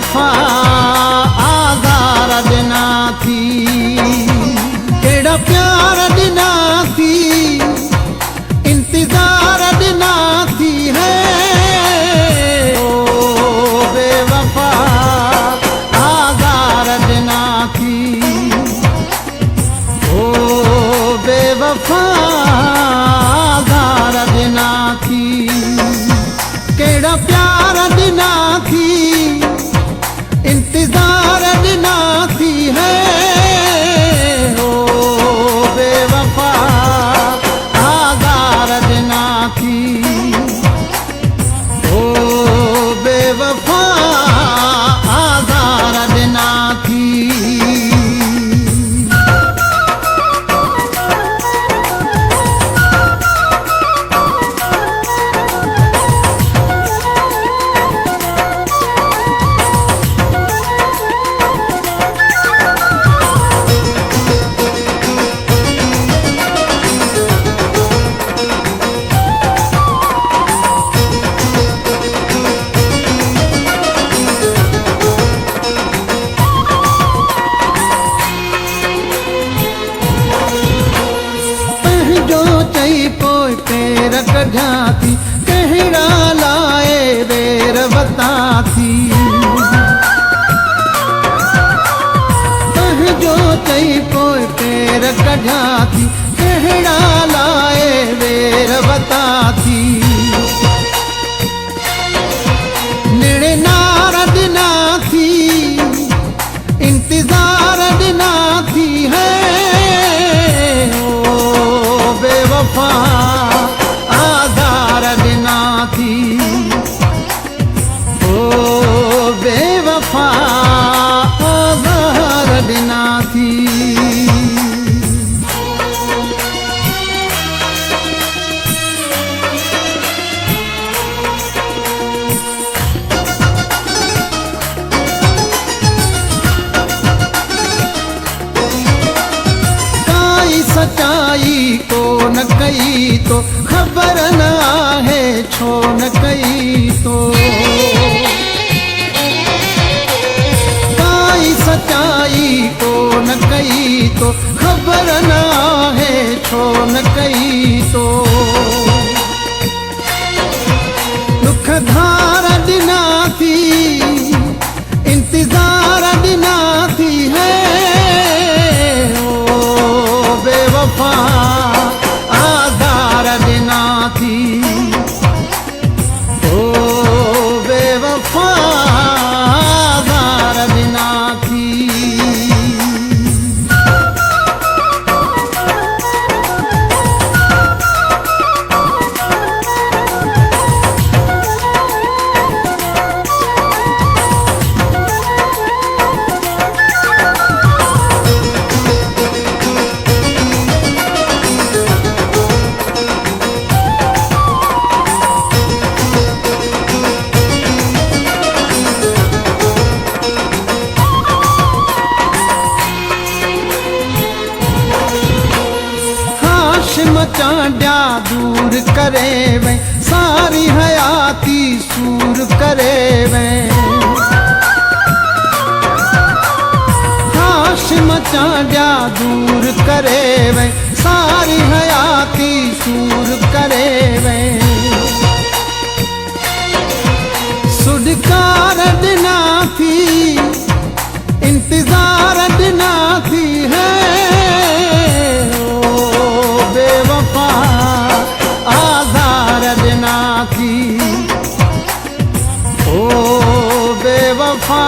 बेवफा आज़ार ॾिना थी, कहिड़ा प्यार ॾिना थी, इंतज़ार ॾिना थी है। ओ बेवफा आज़ार ॾिना थी, ओ बेवफा आज़ार ॾिना थी, कहिड़ा प्यार ॾिना थी, इंतज़ार ॾिना थी है। ओ बेवफा आज़ार ॾिना थी, ओ बेवफा आज़ार ॾिना थी। चई पोइ पेर कढिया थी, कहिड़ा लाए वेर वता थी। पंहिंजो चई पोइ पेर कढिया थी, कहिड़ा लाए वेर वता थी। निड़े नार ॾिना थी, इंतज़ार ॾिना थी है। बेवफा आज़ार ॾिना थी, ओ बेवफा आज़ार ॾिना थी। सच्चाई को न कई तो खबर न आहे छो न कई तो। काई सच्चाई को न कई तो खबर न आहे छो न कई तो। दुख धार ॾिना थी, इंतज़ार ॾिना थी है। बेवफा आज़ार ॾिना थी, ओ बेवफा आज़ार ॾिना थी। चांडिया दूर करे वे, सारी हयाती सूर करे वे। हाशिम चांडिया दूर करे वे, सारी हयाती सूर करे वे। सुडकार ॾिना थी, इंतज़ार ॾिना थी है। बेवफा आज़ार ॾिना थी, ओ बेवफा